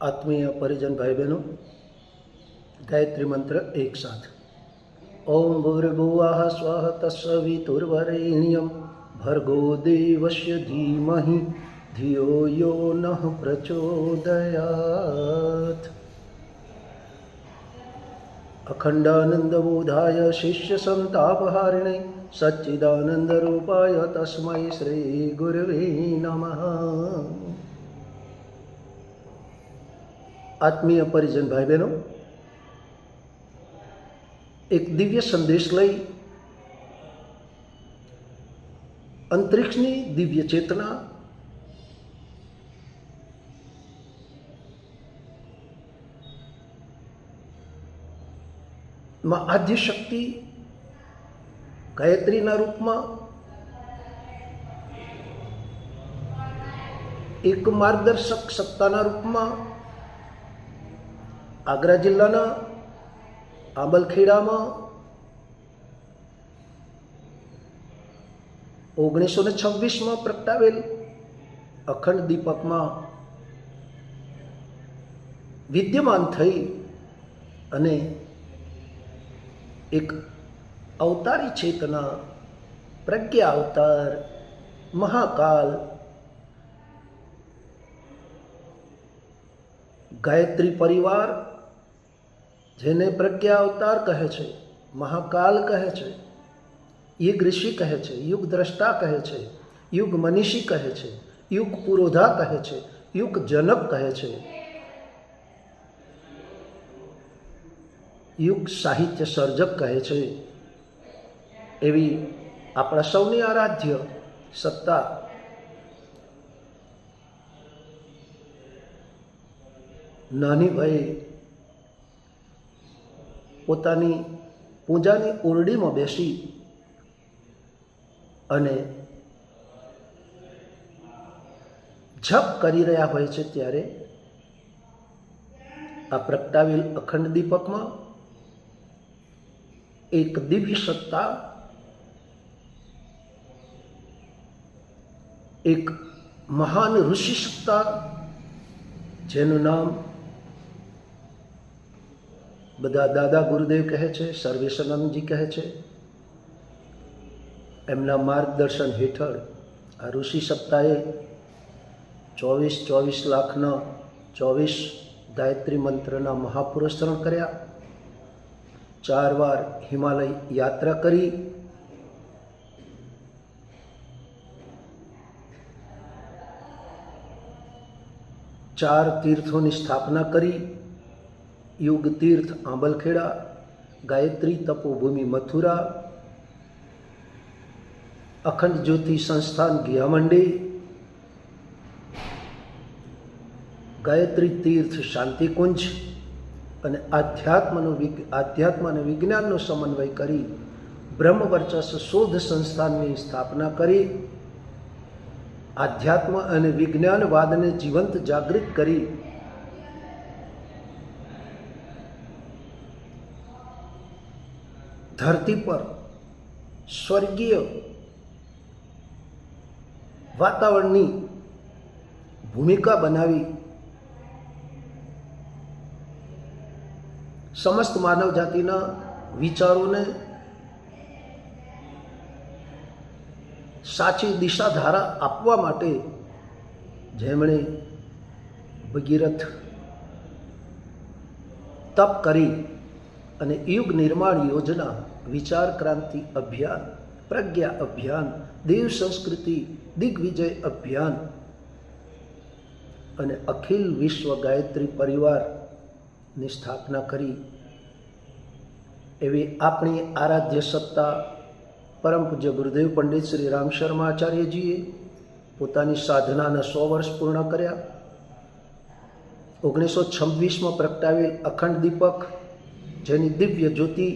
आत्मीय परिजन भाई बहनों, गायत्री मंत्र एक साथ। ओम भूर्भुवः स्वः तत्सवितुर्वरेण्यं भर्गो देवस्य धीमहि धियो यो नः प्रचोदयात्। अखंडानंदबोधाय शिष्य संतापहारिणे सच्चिदानंदरूपाय तस्मै श्री गुरवे नमः। आत्मीय परिजन भाई बहनों, एक दिव्य संदेश लई अंतरिक्षनी दिव्य चेतना में आद्य शक्ति गायत्रीना रूप में एक मार्गदर्शक सत्ताना रूप में आग्रा जिल्लाना आंबलखेड़ा में 1926 में प्रगटावेल अखंड दीपक में विद्यमान थई अने एक अवतारी चेतना, प्रज्ञा अवतार, महाकाल गायत्री परिवार जेने प्रज्ञा अवतार कहे छे, महाकाल कहे छे, युग ऋषि कहे छे, युग द्रष्टा कहे छे, युग मनीषी कहे छे, युग पुरोधा कहे छे, युग जनक कहे छे, युग साहित्य सर्जक कहे छे। एवी आपणा सौनी आराध्य सत्ता नानी भाई पोतानी पूजानी ओरडी में बेसी अने जप करी रह्या होय छे त्यारे आ प्रगटावेल अखंड दीपक में एक दिव्य सत्ता, एक महान ऋषि सत्ता जेनु नाम बधा दादा गुरुदेव कहे छे, सर्वेश्वरानंदजी कहे छे। एमना मार्गदर्शन हेठळ आ ऋषि सत्ताए 24 लाखना 24 गायत्री मंत्रना महापुरस्करण कर्या, 4 વાર हिमालय यात्रा करी, चार तीर्थों की स्थापना करी, युग तीर्थ आंबलखेड़ा, गायत्री तपोभूमि मथुरा, अखंड ज्योति संस्थान गियामंडी, गायत्री तीर्थ शांतिकुंज અને આધ્યાત્મ અને વિજ્ઞાનનો સમન્વય કરી બ્રહ્મવર્ચસ્વ શોધ સંસ્થાનની સ્થાપના કરી આધ્યાત્મ અને વિજ્ઞાનવાદને જીવંત જાગૃત કરી ધરતી પર સ્વર્ગીય વાતાવરણની ભૂમિકા બનાવી समस्त मानव जातिना विचारों ने साची दिशा धारा आपवा माटे जेमणे भगीरथ तप करी अने युग निर्माण योजना, विचार क्रांति अभियान, प्रज्ञा अभियान, देव संस्कृति दिग्विजय अभियान अने अखिल विश्व गायत्री परिवार ની સ્થાપના કરી। એવી આપણી આરાધ્ય સત્તા પરમ પૂજ્ય ગુરુદેવ પંડિત શ્રી રામ શર્મા આચાર્યજીએ પોતાની સાધનાના 100 વર્ષ પૂર્ણ કર્યા। 1926માં પ્રગટાવેલ અખંડ દીપક જેની દિવ્ય જ્યોતિ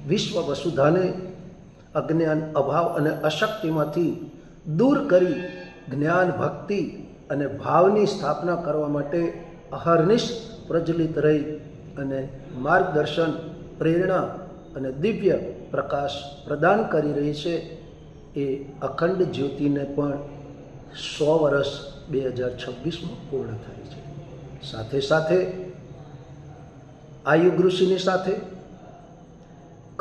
વિશ્વ વસુધાને અજ્ઞાન, અભાવ અને અશક્તિમાંથી દૂર કરી જ્ઞાન, ભક્તિ અને ભાવની સ્થાપના કરવા માટે અહર્નિશ प्रज्वलित रही अने मार्गदर्शन, प्रेरणा अने दिव्य प्रकाश प्रदान करी रही है। ए अखंड ज्योति ने पण 100 वर्ष 2026 में पूर्ण थाय छे। સાથે સાથે આ યુગ ઋષિની સાથે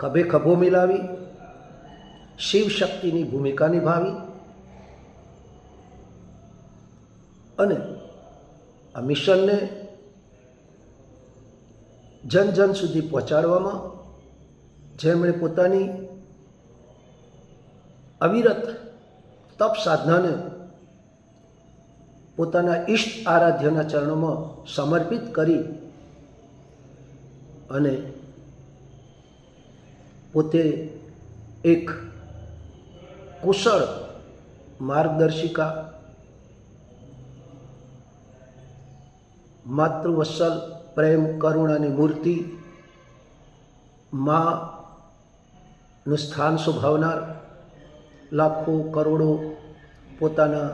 ખભે ખભો મિલાવી શિવ શક્તિની ભૂમિકા નિભાવી અને આ મિશનને જન જન સુધી પહોંચાડવામાં જેમણે પોતાની અવિરત તપ સાધનાને પોતાના ઈષ્ટ આરાધ્યના ચરણોમાં સમર્પિત કરી અને પોતે એક કુશળ માર્ગદર્શિકા, માતૃવત્સલ પ્રેમ કરુણાની મૂર્તિ, માનું સ્થાન શોભાવનાર, લાખો કરોડો પોતાના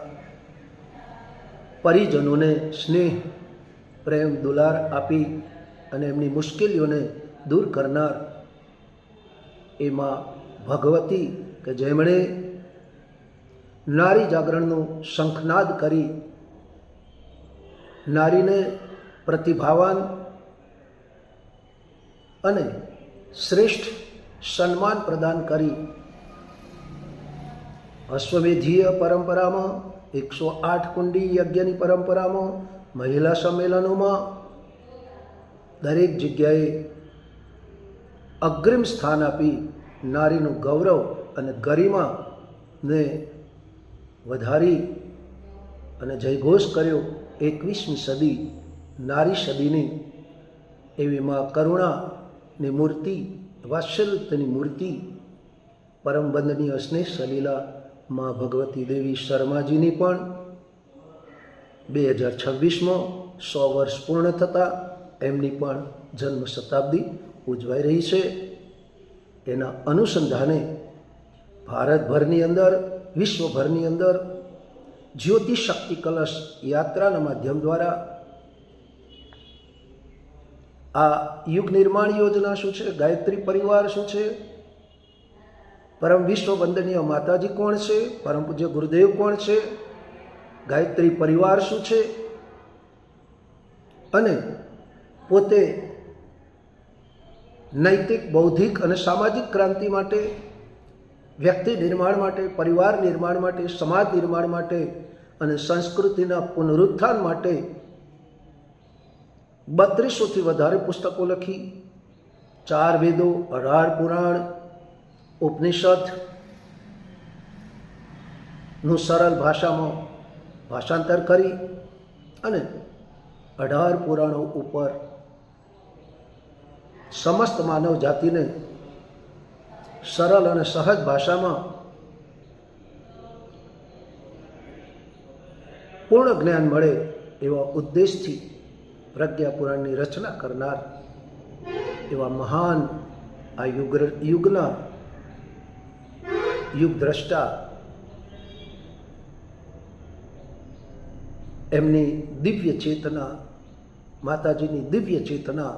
પરિજનોને સ્નેહ પ્રેમ દુલાર આપી અને એમની મુશ્કેલીઓને દૂર કરનાર એમાં ભગવતી કે જેમણે નારી જાગરણનો શંખનાદ કરી નારીને પ્રતિભાવાન અને શ્રેષ્ઠ સન્માન પ્રદાન કરી અશ્વમેધીય પરંપરામાં 108 કુંડી યજ્ઞની પરંપરામાં મહિલા સંમેલનોમાં દરેક જગ્યાએ અગ્રિમ સ્થાન આપી નારીનું ગૌરવ અને ગરિમાને વધારી અને જયઘોષ કર્યો. 21મી સદી નારી સદીની એવી માં કરુણાની મૂર્તિ, વાત્સલ્યની મૂર્તિ, પરમ વંદનીય સ્નેહ સલીલા માં ભગવતી દેવી શર્માજીની પણ 2026માં 100 વર્ષ પૂર્ણ થતાં એમની પણ જન્મ શતાબ્દી ઉજવાઈ રહી છે. એના અનુસંધાને ભારતભરની અંદર, વિશ્વભરની અંદર જ્યોતિ શક્તિ કલશ યાત્રાના માધ્યમ દ્વારા આ યુગ નિર્માણ યોજના શું છે, ગાયત્રી પરિવાર શું છે, પરમ વિશ્વ વંદનીય માતાજી કોણ છે, પરમ પૂજ્ય ગુરુદેવ કોણ છે, ગાયત્રી પરિવાર શું છે અને પોતે નૈતિક, બૌદ્ધિક અને સામાજિક ક્રાંતિ માટે, વ્યક્તિ નિર્માણ માટે, પરિવાર નિર્માણ માટે, સમાજ નિર્માણ માટે અને સંસ્કૃતિના પુનરુત્થાન માટે 3200થી વધારે પુસ્તકો લખી, 4 વેદો, 18 પુરાણ, ઉપનિષદ નું સરળ ભાષામાં ભાષાંતર કરી અને 18 પુરાણો ઉપર સમસ્ત માનવ જાતિને સરળ અને સહજ ભાષામાં પૂર્ણ જ્ઞાન મળે એવા ઉદ્દેશથી પ્રજ્ઞા પુરાણની રચના કરનાર એવા મહાન આ યુગના યુગદ્રષ્ટા, એમની દિવ્ય ચેતના, માતાજીની દિવ્ય ચેતના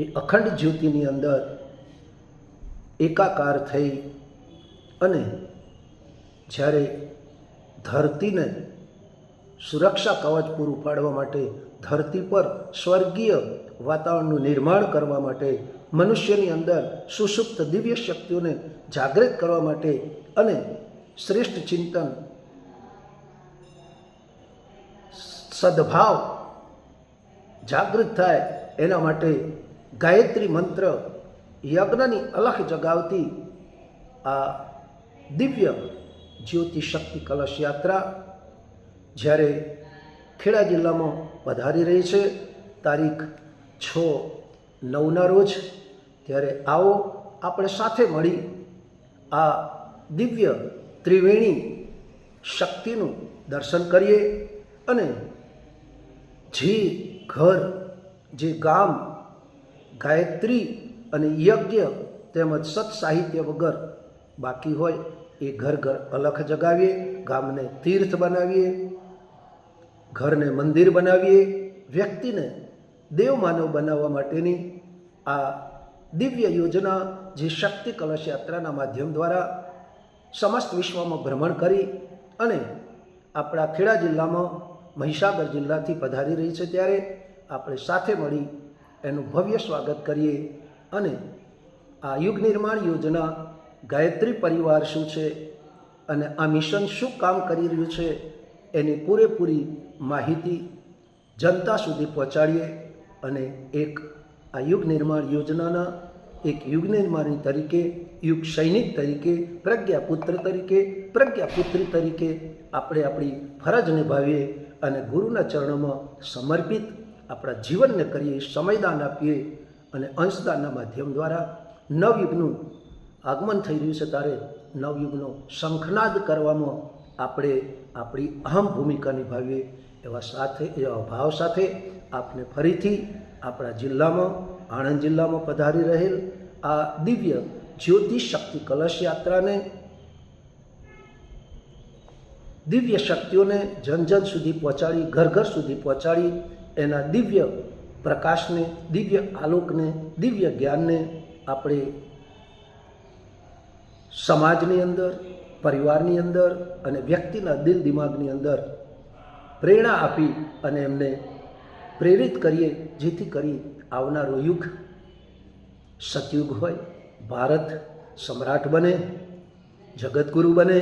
એ અખંડ જ્યોતિની અંદર એકાકાર થઈ અને જ્યારે ધરતીને સુરક્ષા કવચ પૂરું પાડવા માટે, ધરતી પર સ્વર્ગીય વાતાવરણનું નિર્માણ કરવા માટે, મનુષ્યની અંદર સુષુપ્ત દિવ્ય શક્તિઓને જાગૃત કરવા માટે અને શ્રેષ્ઠ ચિંતન, સદભાવ જાગૃત થાય એના માટે ગાયત્રી મંત્ર યજ્ઞની અલખ જગાવતી આ દિવ્ય જ્યોતિ શક્તિ કલશ યાત્રા જ્યારે ખેડા જિલ્લામાં પધારી રહી છે તારીખ 6/9ના રોજ, ત્યારે આવો આપણે સાથે મળી આ દિવ્ય ત્રિવેણી શક્તિનું દર્શન કરીએ અને જે ઘર, જે ગામ ગાયત્રી અને યજ્ઞ તેમજ સત સાહિત્ય વગર બાકી હોય એ ઘર ઘર અલખ જગાવીએ, ગામને તીર્થ બનાવીએ, ઘરને મંદિર બનાવીએ, વ્યક્તિને દેવ માનવ બનાવવા માટેની આ દિવ્ય યોજના જે શક્તિ કલશ યાત્રાના માધ્યમ દ્વારા સમસ્ત વિશ્વમાં ભ્રમણ કરી અને આપણા ખેડા જિલ્લામાં મહીસાગર જિલ્લાથી પધારી રહી છે, ત્યારે આપણે સાથે મળી એનું ભવ્ય સ્વાગત કરીએ અને આ યુગ નિર્માણ યોજના ગાયત્રી પરિવાર શું છે અને આ મિશન શું કામ કરી રહ્યું છે એની પૂરેપૂરી માહિતી જનતા સુધી પહોંચાડીએ અને એક આ યુગ નિર્માણ યોજનાના એક યુગ નિર્માણી તરીકે, યુગ સૈનિક તરીકે, પ્રજ્ઞાપુત્રી તરીકે આપણે આપણી ફરજ નિભાવીએ અને ગુરુના ચરણોમાં સમર્પિત આપણા જીવનને કરીએ, સમયદાન આપીએ અને અંશદાનના માધ્યમ દ્વારા નવયુગનું આગમન થઈ રહ્યું છે, ત્યારે નવયુગનો શંખનાદ કરવામાં આપણે આપણી અહમ ભૂમિકા નિભાવીએ એવા ભાવ સાથે આપને ફરીથી આપણા જિલ્લામાં, આણંદ જિલ્લામાં પધારી રહેલ આ દિવ્ય જ્યોતિ શક્તિ કલશ યાત્રાને, દિવ્ય શક્તિઓને જન જન સુધી પહોંચાડી, ઘર ઘર સુધી પહોંચાડી એના દિવ્ય પ્રકાશને, દિવ્ય આલોકને, દિવ્ય જ્ઞાનને આપણે સમાજની અંદર, પરિવારની અંદર અને વ્યક્તિના દિલ દિમાગની અંદર પ્રેરણા આપી અને એમને પ્રેરિત કરીએ, જેથી કરી આવનારો યુગ સતયુગ હોય, ભારત સમ્રાટ બને, જગતગુરુ બને,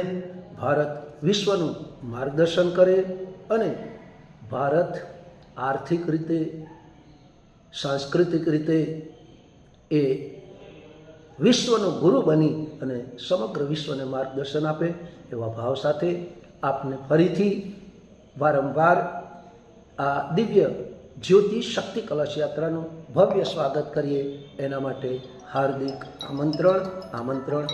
ભારત વિશ્વનું માર્ગદર્શન કરે અને ભારત આર્થિક રીતે, સાંસ્કૃતિક રીતે એ વિશ્વનો ગુરુ બની અને સમગ્ર વિશ્વને માર્ગદર્શન આપે એવા ભાવ સાથે આપને ફરીથી વારંવાર આ દિવ્ય જ્યોતિ શક્તિ કલશ યાત્રાનું ભવ્ય સ્વાગત કરીએ એના માટે હાર્દિક આમંત્રણ.